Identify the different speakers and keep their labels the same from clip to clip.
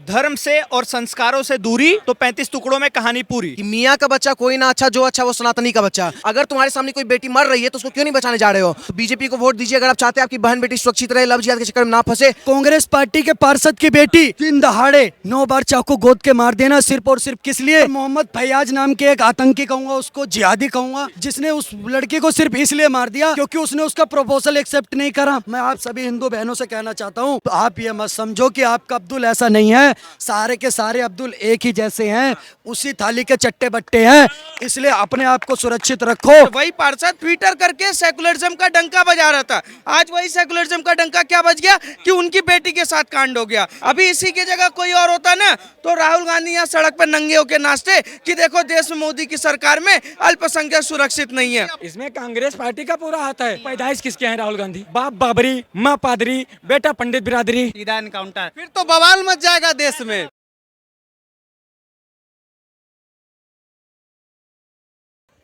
Speaker 1: धर्म से और संस्कारों से दूरी तो 35 टुकड़ों में कहानी पूरी।
Speaker 2: कि मियाँ का बच्चा कोई ना अच्छा, जो अच्छा वो सनातनी का बच्चा। अगर तुम्हारे सामने कोई बेटी मर रही है तो उसको क्यों नहीं बचाने जा रहे हो? तो बीजेपी को वोट दीजिए अगर आप चाहते हैं आपकी बहन बेटी सुरक्षित रहे, लव जिहाद के चक्कर में ना फंसे।
Speaker 3: कांग्रेस पार्टी के पार्षद की बेटी दिन दहाड़े 9 बार चाकू गोद के मार देना सिर्फ और सिर्फ किस लिए? मोहम्मद फैयाज नाम के एक आतंकी कहूंगा, उसको जिहादी कहूंगा, जिसने उस लड़की को सिर्फ इसलिए मार दिया क्योंकि उसने उसका प्रपोजल एक्सेप्ट नहीं करा। मैं आप सभी हिंदू बहनों से कहना चाहता हूँ, आप ये मत समझो कि आपका अब्दुल ऐसा नहीं है। सारे के सारे अब्दुल एक ही जैसे हैं, उसी थाली के चट्टे बट्टे हैं, इसलिए अपने आप को सुरक्षित रखो।
Speaker 4: वही पार्षद ट्विटर करके सेकुलरिज्म का डंका बजा रहा था, आज वही सेकुलरिज्म का डंका क्या बज गया कि उनकी बेटी के साथ कांड हो गया। अभी इसी की जगह कोई और होता ना तो राहुल गांधी यहाँ सड़क पर नंगे होके नाचते कि देखो देश में मोदी की सरकार में अल्पसंख्यक सुरक्षित नहीं है।
Speaker 5: इसमें कांग्रेस पार्टी का पूरा हाथ है। पैदाइश किसके हैं? राहुल गांधी। बाप बाबरी, माँ पादरी, बेटा पंडित बिरादरी।
Speaker 6: सीधा एनकाउंटर, फिर तो बवाल मच जाएगा देश में।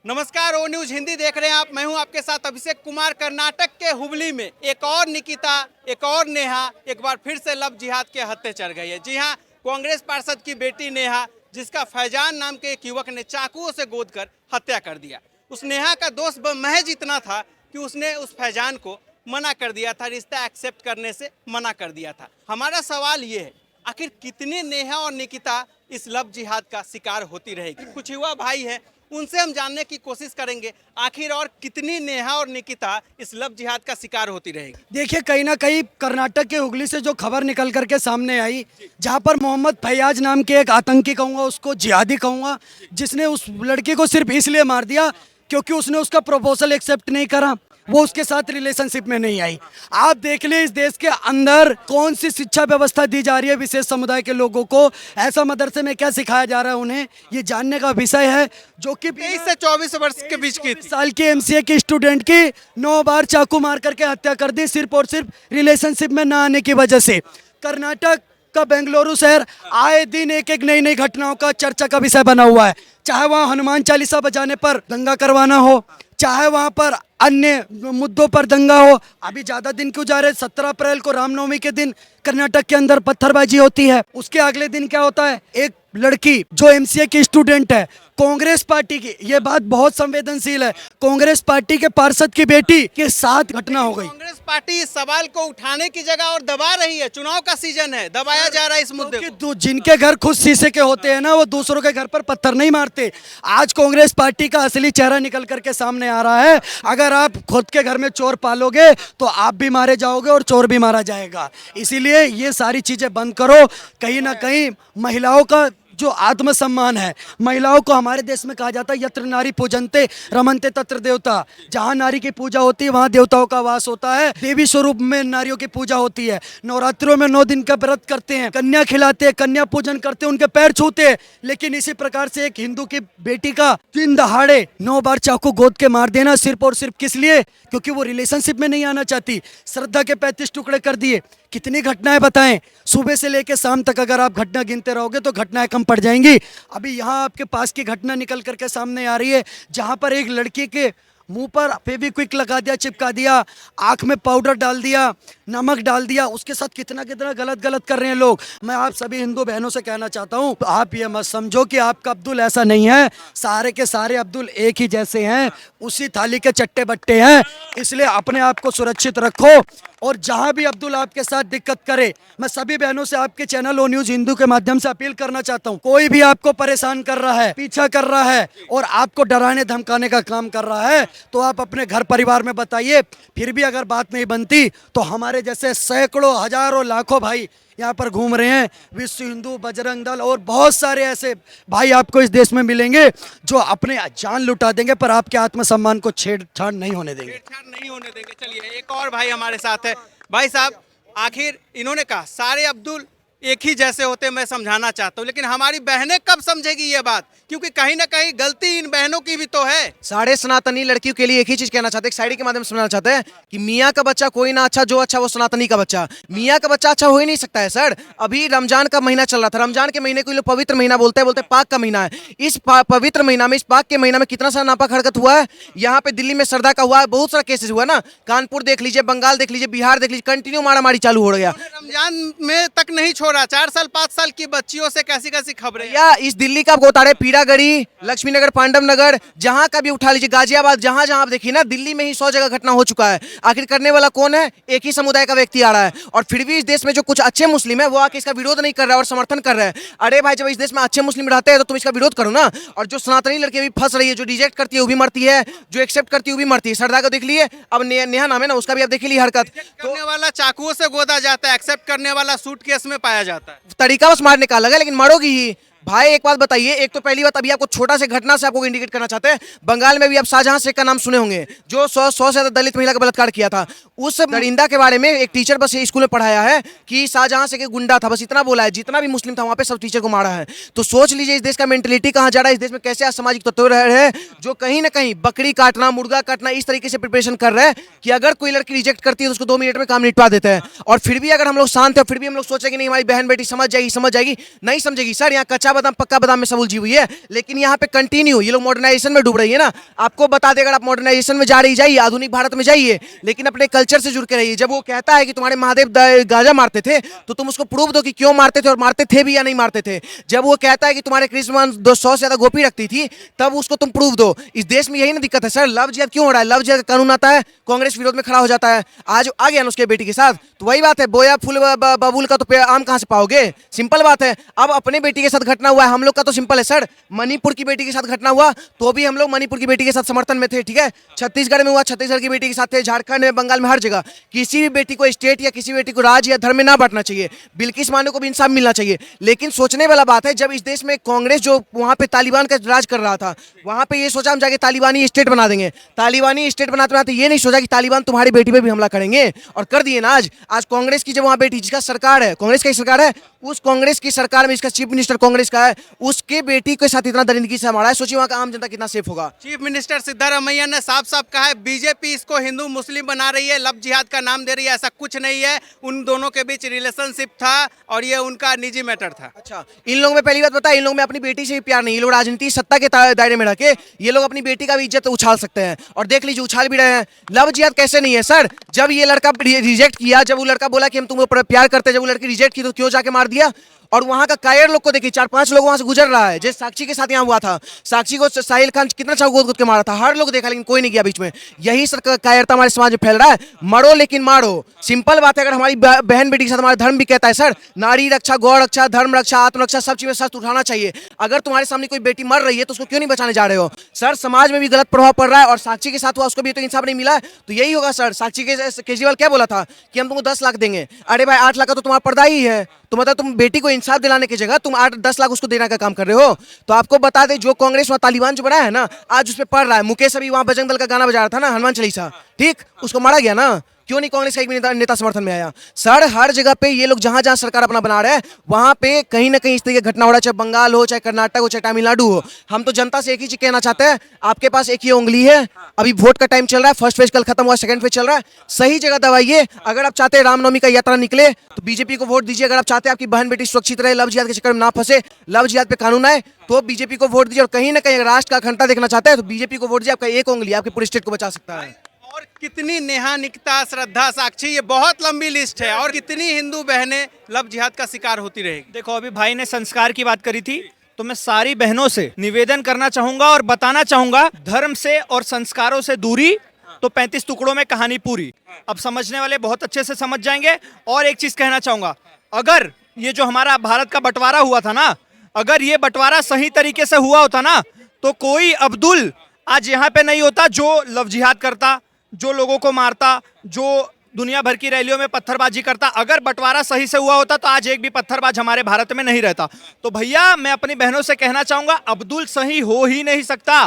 Speaker 6: नमस्कार, ओ न्यूज हिंदी देख रहे हैं आप। मैं हूं आपके साथ अभिषेक कुमार। कर्नाटक के हुबली में एक और निकिता, एक और नेहा एक बार फिर से लव जिहाद के हत्थे चढ़ गई है। जी हां, कांग्रेस पार्षद की बेटी नेहा, जिसका फैजान नाम के एक युवक ने चाकुओं से गोद कर हत्या कर दिया। उस नेहा का दोष महज इतना था कि उसने उस फैजान को मना कर दिया था, रिश्ता एक्सेप्ट करने से मना कर दिया था। हमारा सवाल ये है, आखिर कितनी नेहा और निकिता इस लव जिहाद का शिकार होती रहेगी? कुछ युवा भाई हैं, उनसे हम जानने की कोशिश करेंगे आखिर और कितनी नेहा और निकिता इस लव जिहाद का शिकार होती रहेगी।
Speaker 3: देखिए, कहीं ना कहीं कर्नाटक के हुगली से जो खबर निकल करके सामने आई, जहां पर मोहम्मद फैयाज नाम के एक आतंकी कहूंगा, उसको जिहादी कहूंगा, जिसने उस लड़की को सिर्फ इसलिए मार दिया क्योंकि उसने उसका प्रपोजल एक्सेप्ट नहीं करा, वो उसके साथ रिलेशनशिप में नहीं आई। आप देख ले इस देश के अंदर कौन सी शिक्षा व्यवस्था दी जा रही है विशेष समुदाय के लोगों को, ऐसा मदरसे में क्या सिखाया जा रहा है उन्हें, ये जानने का विषय है। जो कि
Speaker 6: 23 से 24 वर्ष के बीच की
Speaker 3: साल की एमसीए की स्टूडेंट की 9 बार चाकू मार करके हत्या कर दी सिर्फ और सिर्फ रिलेशनशिप में ना आने की वजह से। कर्नाटक का बेंगलुरु शहर आए दिन एक एक नई नई घटनाओं का चर्चा का विषय बना हुआ है। चाहे वहाँ हनुमान चालीसा बजाने पर दंगा करवाना हो, चाहे वहाँ पर अन्य मुद्दों पर दंगा हो। अभी ज्यादा दिन क्यों जा रहे? 17 अप्रैल को रामनवमी के दिन कर्नाटक के अंदर पत्थरबाजी होती है। उसके अगले दिन क्या होता है? एक लड़की जो एमसीए की स्टूडेंट है, कांग्रेस पार्टी की, ये बात बहुत संवेदनशील है, कांग्रेस पार्टी के पार्षद की बेटी के साथ घटना हो गई।
Speaker 6: कांग्रेस पार्टी इस सवाल को उठाने की जगह और दबा रही है। चुनाव का सीजन है, दबाया जा रहा है इस मुद्दे को।
Speaker 3: जिनके घर खुद शीशे के होते हैं ना, वो दूसरों के घर पर पत्थर नहीं मारते। आज कांग्रेस पार्टी का असली चेहरा निकल करके सामने आ रहा है। अगर आप खुद के घर में चोर पालोगे तो आप भी मारे जाओगे और चोर भी मारा जाएगा। इसीलिए ये सारी चीजें बंद करो। कहीं ना कहीं महिलाओं का जो आत्मसम्मान है, महिलाओं को हमारे देश में कहा जाता है यत्र नारी पूजनते रमनते तत्र देवता। जहाँ नारी की पूजा होती है वहाँ देवताओं का वास होता है। देवी स्वरूप में नारियों की पूजा होती है। नवरात्रों में 9 दिन का व्रत करते हैं, कन्या खिलाते हैं, कन्या पूजन करते हैं, उनके पैर छूते हैं। लेकिन इसी प्रकार से एक हिंदू की बेटी का दिन दहाड़े 9 बार चाकू गोद के मार देना सिर्फ और सिर्फ किस लिए? क्योंकि वो रिलेशनशिप में नहीं आना चाहती। श्रद्धा के 35 टुकड़े कर दिए। कितनी घटनाएं बताएं? सुबह से लेकर शाम तक अगर आप घटना गिनते रहोगे तो घटनाएं कम पड़ जाएंगी। अभी यहाँ आपके पास की घटना निकल करके सामने आ रही है, जहां पर एक लड़की के मुंह पर फेविक्विक लगा दिया, चिपका दिया, आंख में पाउडर डाल दिया, नमक डाल दिया। उसके साथ कितना कितना गलत कर रहे हैं लोग। मैं आप सभी हिंदू बहनों से कहना चाहता हूँ, आप ये मत समझो कि आपका अब्दुल ऐसा नहीं है। सारे के सारे अब्दुल एक ही जैसे हैं, उसी थाली के चट्टे बट्टे हैं, इसलिए अपने आप को सुरक्षित रखो। और जहां भी अब्दुल आपके साथ दिक्कत करे, मैं सभी बहनों से आपके चैनल ओ न्यूज हिंदू के माध्यम से अपील करना चाहता हूं, कोई भी आपको परेशान कर रहा है, पीछा कर रहा है और आपको डराने धमकाने का काम कर रहा है तो आप अपने घर परिवार में बताइए। फिर भी अगर बात नहीं बनती तो हमारे जैसे सैकड़ों हजारों लाखों भाई यहाँ पर घूम रहे हैं। विश्व हिंदू बजरंग दल और बहुत सारे ऐसे भाई आपको इस देश में मिलेंगे जो अपने जान लुटा देंगे पर आपके आत्मसम्मान को छेड़छाड़ नहीं होने देंगे।
Speaker 6: छेड़छाड़ नहीं होने देंगे। चलिए, एक और भाई हमारे साथ है। भाई साहब, आखिर इन्होंने कहा सारे अब्दुल एक ही जैसे होते, मैं समझाना चाहता हूँ, लेकिन हमारी बहनें कब समझेगी ये बात? क्योंकि कहीं ना कहीं गलती इन बहनों की भी तो है।
Speaker 2: साढ़े सनातनी लड़कियों के लिए एक ही चीज कहना चाहते हैं, एक शायरी के माध्यम से समझाना चाहते हैं कि मियाँ का बच्चा कोई ना अच्छा, जो अच्छा वो सनातनी का बच्चा। मियाँ का बच्चा अच्छा हो ही नहीं सकता है सर। अभी रमजान का महीना चल रहा था, रमजान के महीने को लोग पवित्र महीना बोलते हैं पाक का महीना है। इस पवित्र महीना में, इस पाक के महीना में कितना सारा नापाक हरकत हुआ है। यहाँ पे दिल्ली में श्रद्धा का हुआ है, बहुत सारा केसेस हुआ ना। कानपुर देख लीजिए, बंगाल देख लीजिए, बिहार देख लीजिए, कंटिन्यू मारामारी चालू हो गया।
Speaker 6: रमजान में तक नहीं छोड़ा, 4 साल 5 साल की बच्चियों से कैसी कैसी खबरें।
Speaker 2: या इस दिल्ली का आप बता रहे, पीरागढ़ी, लक्ष्मी नगर, पांडव नगर, जहां का भी उठा लीजिए, गाजियाबाद, जहां जहां आप देखिए ना, दिल्ली में ही 100 जगह घटना हो चुका है। आखिर करने वाला कौन है? एक ही समुदाय का व्यक्ति आ रहा है। और फिर भी इस देश में जो कुछ अच्छे मुस्लिम है वो आके इसका विरोध नहीं कर रहा है और समर्थन कर रहे हैं। अरे भाई, जब इस देश में अच्छे मुस्लिम रहते हैं तो तुम इसका विरोध करो ना। और जो सनातनी लड़की भी फंस रही है, जो रिजेक्ट करती है वो भी मरती है, जो एक्सेप्ट करती है वो भी मरती है। सरदा को देख लिए, अब नेहा नाम है ना उसका भी, आप देख ली हरकत।
Speaker 6: करने वाला चाकुओं से गोदा जाता है, एक्सेप्ट करने वाला सूटकेस में पाया जाता है।
Speaker 2: तरीका बस मारने का अलग है, लेकिन मरोगी ही। भाई एक बात बताइए, एक तो पहली बात, अभी आपको छोटा से घटना से आपको इंडिकेट करना चाहते हैं। बंगाल में भी आप शाहजहां शेख का नाम सुने होंगे, जो 100 से ज्यादा दलित महिला का बलात्कार किया था। उस दरिंदा के बारे में एक टीचर बस स्कूल में पढ़ाया है कि शाहजहां शेख एक गुंडा था, बस इतना बोला है। जितना भी मुस्लिम था वहां पे सब टीचर को मारा है। तो सोच लीजिए इस देश का मेंटेलिटी कहां जा रहा है, इस देश में कैसे असामाजिक तत्व रह रहे हैं जो कहीं ना कहीं बकरी काटना, मुर्गा काटना, इस तरीके से प्रिपरेशन कर रहे हैं कि अगर कोई लड़की रिजेक्ट करती है तो उसको 2 मिनट में काम निपटा देते हैं। और फिर भी अगर हम लोग शांत है, फिर भी हम लोग सोचेंगे नहीं हमारी बहन बेटी समझ जाएगी, नहीं समझेगी। सर यहाँ कच्चा बादाम पक्का बादाम में उलझी हुई है, लेकिन यहाँ पे कंटिन्यू ये लोग मॉडर्नाइजेशन में डूब रही है ना। आपको बता दें, अगर आप मॉडर्नाइजेशन में जा रही जाइए, आधुनिक भारत में जाइए, लेकिन अपने कल्चर से जुड़ के रहिए। जब वो कहता है कि तुम्हारे महादेव गांजा मारते थे, तो तुम उसको प्रूव दो कि क्यों मारते थे और मारते थे भी या नहीं मारते थे। जब वो कहता है कि तुम्हारे कृष्ण 200 से ज्यादा गोपी रखती थी, तब उसको तुम प्रूव दो। इस देश में यही ना दिक्कत है सर। लव जिहाद क्यों हो रहा है? लव जिहाद का कानून आता है, कांग्रेस विरोध में खड़ा हो जाता है। आज आ गया ना उसके बेटी के साथ, तो वही बात है, बोया फूल बबूल का तो आम कहां से पाओगे? सिंपल बात है। अब अपने बेटी के साथ घटना हुआ है, हम लोग का तो सिंपल है सर। मणिपुर की बेटी के साथ घटना हुआ तो भी हम लोग मणिपुर की बेटी के साथ समर्थन में थे, ठीक है। छत्तीसगढ़ में हुआ, छत्तीसगढ़ की बेटी के साथ थे, झारखंड में, बंगाल में, हर जगह। किसी भी बेटी को स्टेट या किसी बेटी को राज्य या धर्म में ना बांटना चाहिए। बिल्किस बानो को भी इंसाफ मिलना चाहिए। लेकिन सोचने वाला बात है, जब इस देश में कांग्रेस जो वहां पे तालिबान का राज कर रहा था, वहां पे ये सोचा हम जाके तालिबानी स्टेट बना देंगे। तालिबानी स्टेट बनाते बनाते ये नहीं सोचा कि तालिबान तुम्हारी बेटी पे भी हमला करेंगे, और कर दिए ना। आज कांग्रेस की जब वहां बेटी, जिसका सरकार है, कांग्रेस का सरकार है, उस कांग्रेस की सरकार में इसका चीफ मिनिस्टर कांग्रेस का है, उसके बेटी के साथ इतना दरिंदगी से हमारा है। सोचिए वहां का आम जनता कितना सेफ होगा।
Speaker 6: चीफ मिनिस्टर सिद्धारमैया ने साफ साफ कहा है, बीजेपी इसको हिंदू मुस्लिम बना रही है, लव जिहाद का नाम दे रही है। ऐसा कुछ नहीं है, उन दोनों के बीच रिलेशनशिप था और ये उनका निजी मैटर था।
Speaker 2: अच्छा, इन लोगों में पहली बात पता है, इन लोगों में अपनी बेटी से भी प्यार नहीं। ये लोग राजनीति सत्ता के दायरे में रह के ये लोग अपनी बेटी का भी इज्जत उछाल सकते हैं, और देख लीजिए उछाल भी रहे हैं। लव जिहाद कैसे नहीं है सर? जब ये लड़का रिजेक्ट किया, जब वो लड़का बोला कि हम तुमको प्यार करते हैं, जब वो लड़की रिजेक्ट की तो क्यों जाके मार दिया? और वहां का कायर लोग को देखिए, 4-5 लोग वहां से गुजर रहा है। जैसे साक्षी के साथ यहाँ हुआ था, साक्षी को साहिल खान कितना चाव गोद के मारा था, हर लोग देखा, लेकिन कोई नहीं गया बीच में। यही सर कायरता हमारे समाज में फैल रहा है। मरो लेकिन मारो, सिंपल बात है। अगर हमारी बहन बेटी के साथ हमारा धर्म भी कहता है सर, नारी रक्षा, गौ रक्षा, धर्म रक्षा, आत्मरक्षा, सब चीज में शस्त्र उठाना चाहिए। अगर तुम्हारे सामने कोई बेटी मर रही है तो उसको क्यों नहीं बचाने जा रहे हो? सर समाज में भी गलत प्रभाव पड़ रहा है, और साक्षी के साथ हुआ, उसको भी तो इंसाफ नहीं मिला है। तो यही होगा सर। साक्षी के केजरीवाल क्या बोला था कि हम तुमको 10 लाख देंगे। अरे भाई 8 लाख का तो तुम्हारा पर्दा ही है। तो मतलब तुम बेटी को इंसाफ दिलाने की जगह तुम 8-10 लाख उसको देने का काम कर रहे हो। तो आपको बता दें, जो कांग्रेस वहां तालिबान जो बना है ना, आज उस पर पढ़ रहा है। मुकेश अभी वहां बजरंग दल का गाना बजा रहा था ना, हनुमान चालीसा, ठीक, उसको मारा गया ना। क्यों नहीं कांग्रेस का एक भी नेता समर्थन में आया? सर हर जगह पे ये लोग जहां जहां सरकार अपना बना रहे हैं, वहां पे कहीं ना कहीं इस तरह की घटना हो रहा है, चाहे बंगाल हो, चाहे कर्नाटक हो, चाहे तमिलनाडु हो। हम तो जनता से एक ही चीज कहना चाहते हैं, आपके पास एक ही उंगली है। अभी वोट का टाइम चल रहा है, फर्स्ट फेज कल खत्म हुआ, सेकंड फेज चल रहा है। सही जगह दबाइए। अगर आप चाहते हैं रामनवमी का यात्रा निकले तो बीजेपी को वोट दीजिए। अगर आप चाहते हैं आपकी बहन बेटी सुरक्षित रहे, लव जिहाद के चक्कर में ना फंसे, लव जिहाद पे कानून आए, तो बीजेपी को वोट दीजिए। और कहीं ना कहीं अगर राष्ट्र का अखंडता देखना चाहते हैं तो बीजेपी को वोट दीजिए। आपका एक उंगली आपके पूरे स्टेट को बचा सकता है।
Speaker 6: और कितनी नेहा, निकिता, श्रद्धा, साक्षी, ये बहुत लंबी लिस्ट है। और कितनी हिंदू बहनें लव जिहाद का शिकार होती रहेगी।
Speaker 1: देखो, अभी भाई ने संस्कार की बात करी थी, तो मैं सारी बहनों से निवेदन करना चाहूंगा और बताना चाहूंगा, धर्म से और संस्कारों से दूरी तो 35 टुकड़ों में कहानी पूरी। अब समझने वाले बहुत अच्छे से समझ जाएंगे। और एक चीज कहना चाहूंगा, अगर ये जो हमारा भारत का बंटवारा हुआ था ना, अगर ये बंटवारा सही तरीके से हुआ होता ना, तो कोई अब्दुल आज यहाँ पे नहीं होता जो लव जिहाद करता, जो लोगों को मारता, जो दुनिया भर की रैलियों में पत्थरबाजी करता। अगर बंटवारा सही से हुआ होता तो आज एक भी पत्थरबाज हमारे भारत में नहीं रहता। तो भैया मैं अपनी बहनों से कहना चाहूंगा, अब्दुल सही हो ही नहीं सकता।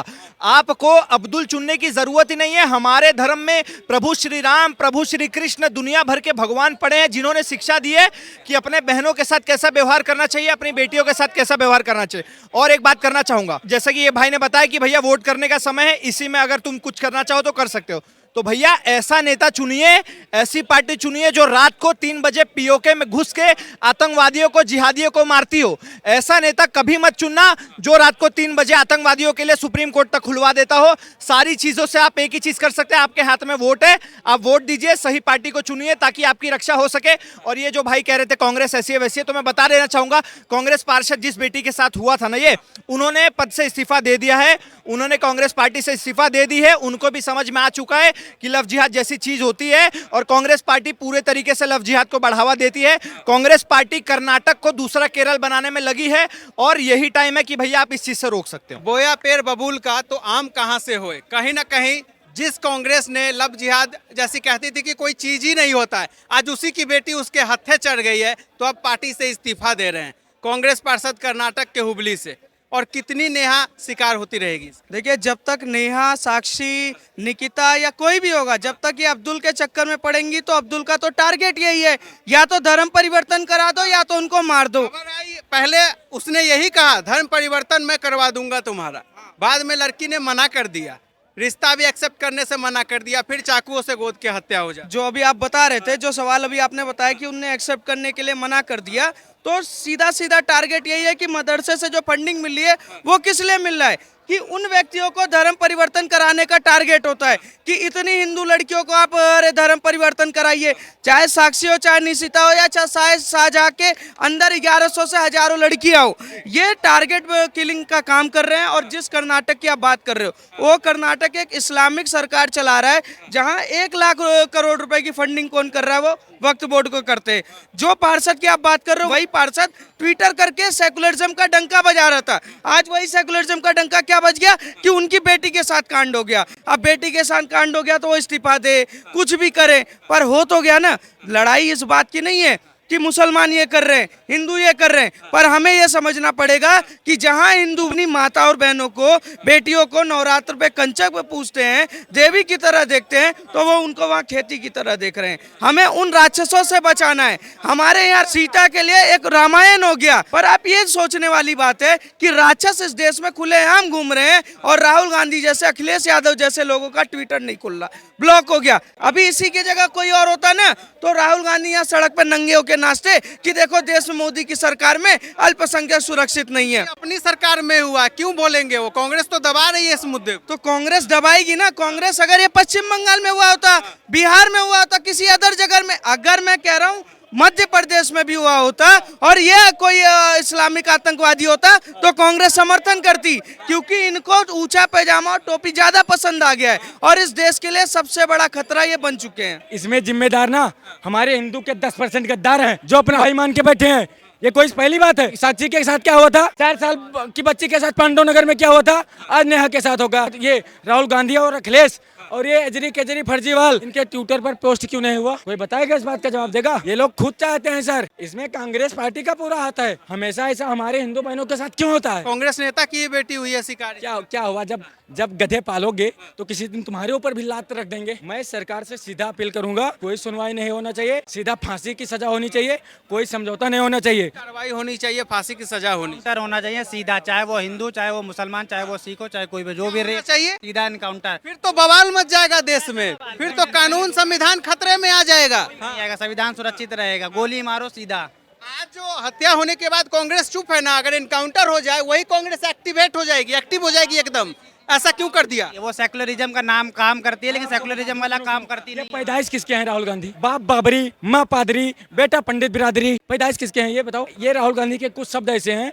Speaker 1: आपको अब्दुल चुनने की जरूरत ही नहीं है। हमारे धर्म में प्रभु श्री राम, प्रभु श्री कृष्ण, दुनिया भर के भगवान पड़े हैं, जिन्होंने शिक्षा दी है कि अपने बहनों के साथ कैसा व्यवहार करना चाहिए, अपनी बेटियों के साथ कैसा व्यवहार करना चाहिए। और एक बात करना चाहूंगा, जैसे कि ये भाई ने बताया कि भैया वोट करने का समय है, इसी में अगर तुम कुछ करना चाहो तो कर सकते हो। तो भैया ऐसा नेता चुनिए, ऐसी पार्टी चुनिए जो रात को 3 बजे पीओके में घुस के आतंकवादियों को, जिहादियों को मारती हो। ऐसा नेता कभी मत चुनना जो रात को 3 बजे आतंकवादियों के लिए सुप्रीम कोर्ट तक खुलवा देता हो। सारी चीजों से आप एक ही चीज कर सकते हैं, आपके हाथ में वोट है, आप वोट दीजिए, सही पार्टी को चुनिए ताकि आपकी रक्षा हो सके। और ये जो भाई कह रहे थे कांग्रेस ऐसी है वैसी है, तो मैं बता देना चाहूंगा, कांग्रेस पार्षद जिस बेटी के साथ हुआ था ना ये, उन्होंने पद से इस्तीफा दे दिया है, उन्होंने कांग्रेस पार्टी से इस्तीफा दे दी है। उनको भी समझ में आ चुका है कि लव जिहाद जैसी चीज होती है और कांग्रेस पार्टी पूरे तरीके से लव जिहाद को बढ़ावा देती है। कांग्रेस पार्टी कर्नाटक को दूसरा केरल बनाने में लगी है और यही टाइम है कि भैया आप इस चीज से रोक सकते हो।
Speaker 6: बोया पेड़ बबूल का तो आम कहाँ से होए। कहीं ना कहीं जिस कांग्रेस ने लव जिहाद जैसी कहती थी कि कोई चीज ही नहीं होता है, आज उसी की बेटी उसके हत्थे चढ़ गई है, तो अब पार्टी से इस्तीफा दे रहे हैं कांग्रेस पार्षद कर्नाटक के हुबली से। और कितनी नेहा शिकार होती रहेगी।
Speaker 4: देखिए, जब तक नेहा, साक्षी, निकिता या कोई भी होगा, जब तक ये अब्दुल के चक्कर में पड़ेंगी तो अब्दुल का तो टारगेट यही है, या तो धर्म परिवर्तन करा दो या तो उनको मार दो।
Speaker 6: पहले उसने यही कहा धर्म परिवर्तन मैं करवा दूंगा तुम्हारा, बाद में लड़की ने मना कर दिया, रिश्ता भी एक्सेप्ट करने से मना कर दिया, फिर चाकुओं से गोद के हत्या हो जाए।
Speaker 4: जो अभी आप बता रहे थे, जो सवाल अभी आपने बताया कि उनने एक्सेप्ट करने के लिए मना कर दिया, तो सीधा सीधा टारगेट यही है कि मदरसे से जो फंडिंग मिल रही है वो किस लिए मिल रहा है, कि उन व्यक्तियों को धर्म परिवर्तन कराने का टारगेट होता है कि इतनी हिंदू लड़कियों को आप अरे धर्म परिवर्तन कराइए, चाहे साक्षी हो, चाहे निशिता हो, या चाहे शाहजहां के अंदर 1100 से हजारों लड़कियां हो। ये टारगेट किलिंग का काम कर रहे हैं। और जिस कर्नाटक की आप बात कर रहे हो, वो कर्नाटक एक इस्लामिक सरकार चला रहा है, जहां 1 लाख करोड़ रुपए की फंडिंग कौन कर रहा है, वो वक्फ बोर्ड को करते हैं। जो पार्षद की आप बात कर रहे हो, वही पार्षद ट्विटर करके सेकुलरिज्म का डंका बजा रहा था। आज वही सेकुलरिज्म का डंका क्या बज गया कि उनकी बेटी के साथ कांड हो गया। अब बेटी के साथ कांड हो गया तो वो इस्तीफा दे, कुछ भी करे, पर हो तो गया ना। लड़ाई इस बात की नहीं है कि मुसलमान ये कर रहे हैं, हिंदू ये कर रहे हैं, पर हमें ये समझना पड़ेगा कि जहां हिंदू अपनी माता और बहनों को, बेटियों को नवरात्र पे कंचक पे पूजते हैं, देवी की तरह देखते हैं, तो वो उनको वहां खेती की तरह देख रहे हैं। हमें उन राक्षसों से बचाना है। हमारे यहाँ सीता के लिए एक रामायण हो गया, पर आप ये सोचने वाली बात है कि राक्षस इस देश में खुलेआम घूम रहे हैं और राहुल गांधी जैसे, अखिलेश यादव जैसे लोगों का ट्विटर नहीं खुल रहा, ब्लॉक हो गया। अभी इसी की जगह कोई और होता ना, तो राहुल गांधी यहाँ सड़क पर नंगे होकर नाचते कि देखो देश में मोदी की सरकार में अल्पसंख्यक सुरक्षित नहीं है।
Speaker 6: अपनी सरकार में हुआ, क्यों बोलेंगे वो? कांग्रेस तो दबा रही है इस मुद्दे को।
Speaker 4: तो कांग्रेस दबाएगी ना। कांग्रेस अगर ये पश्चिम बंगाल में हुआ होता, बिहार में हुआ होता, किसी अदर जगह में, अगर मैं कह रहा हूँ मध्य प्रदेश में भी हुआ होता और ये कोई इस्लामिक आतंकवादी होता, तो कांग्रेस समर्थन करती, क्योंकि इनको ऊंचा पैजामा और टोपी ज्यादा पसंद आ गया है और इस देश के लिए सबसे बड़ा खतरा ये बन चुके हैं।
Speaker 5: इसमें जिम्मेदार ना हमारे हिंदू के 10% गद्दार हैं जो अपना भाई मान के बैठे हैं। ये कोई पहली बात है। साक्षी के साथ क्या हुआ था, 4 साल की बच्ची के साथ पांडव नगर में क्या हुआ था, आज नेहा के साथ होगा। ये राहुल गांधी और अखिलेश और ये अजरी केजरी फर्जीवाल, इनके ट्विटर पर पोस्ट क्यों नहीं हुआ? कोई बताएगा? इस बात का जवाब देगा? ये लोग खुद चाहते हैं सर, इसमें कांग्रेस पार्टी का पूरा हाथ है। हमेशा ऐसा हमारे हिंदू बहनों के साथ क्यों होता है?
Speaker 6: कांग्रेस नेता की ये बेटी हुई है शिकार।
Speaker 5: क्या हुआ? जब गधे पालोगे तो किसी दिन तुम्हारे ऊपर भी लात रख देंगे। मैं सरकार से सीधा अपील करूंगा, कोई सुनवाई नहीं होना चाहिए, सीधा फांसी की सजा होनी चाहिए, कोई समझौता नहीं होना चाहिए,
Speaker 6: कार्रवाई होनी चाहिए, फांसी की सजा होनी
Speaker 7: होना चाहिए सीधा, चाहे वो हिंदू, चाहे वो मुसलमान, चाहे वो सिख हो, चाहे कोई भी जो भी रहे,
Speaker 6: चाहिए।
Speaker 7: सीधा इनकाउंटर।
Speaker 6: फिर तो बवाल मच जाएगा देश में, फिर तो कानून संविधान खतरे में आ जाएगा।
Speaker 7: संविधान सुरक्षित रहेगा, गोली मारो सीधा।
Speaker 6: आज जो हत्या होने के बाद कांग्रेस चुप है ना, अगर इनकाउंटर हो जाए वही कांग्रेस एक्टिवेट हो जाएगी, एक्टिव हो जाएगी एकदम। ऐसा क्यों कर दिया?
Speaker 7: वो सेकुलरिज्म का नाम काम करती है, लेकिन सेकुलरिज्म वाला काम करती
Speaker 5: ये
Speaker 7: नहीं।
Speaker 5: पैदाइश किसके हैं राहुल गांधी? बाप बाबरी, माँ पादरी, बेटा पंडित बिरादरी, पैदाइश किसके हैं ये बताओ? ये राहुल गांधी के कुछ शब्द ऐसे हैं।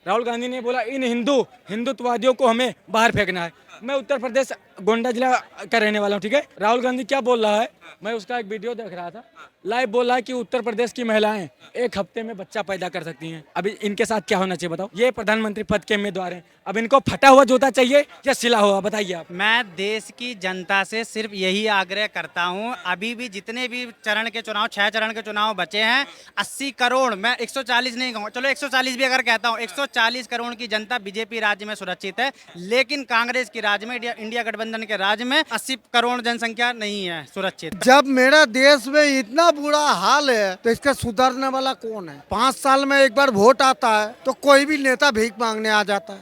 Speaker 5: राहुल गांधी ने बोला इन हिंदुत्ववादियों को हमें बाहर फेंकना है। मैं उत्तर प्रदेश गोंडा जिला का रहने वाला हूँ, ठीक है। राहुल गांधी क्या बोल रहा है, मैं उसका एक वीडियो देख रहा था, लाइव बोल रहा है कि उत्तर प्रदेश की महिलाएं 1 हफ्ते में बच्चा पैदा कर सकती हैं। अभी इनके साथ क्या होना चाहिए बताओ? ये प्रधानमंत्री पद के उम्मीदवार हैं, अब इनको फटा हुआ जूता चाहिए या सिला हुआ? बताइए आप।
Speaker 7: मैं देश की जनता से सिर्फ यही आग्रह करता हूं, अभी भी जितने भी चरण के चुनाव, 6 चरण के चुनाव बचे हैं, 80 करोड़, मैं 140 नहीं कहूँगा, चलो 140 भी अगर कहता हूँ, 140 करोड़ की जनता बीजेपी राज्य में सुरक्षित है, लेकिन कांग्रेस की राज्य में, इंडिया गठबंधन के राज्य में 80 करोड़ जनसंख्या नहीं है सुरक्षित।
Speaker 8: जब मेरा देश में इतना बुरा हाल है तो इसका सुधारने वाला कौन है? 5 साल में एक बार वोट आता है तो कोई भी नेता भीख मांगने आ जाता है।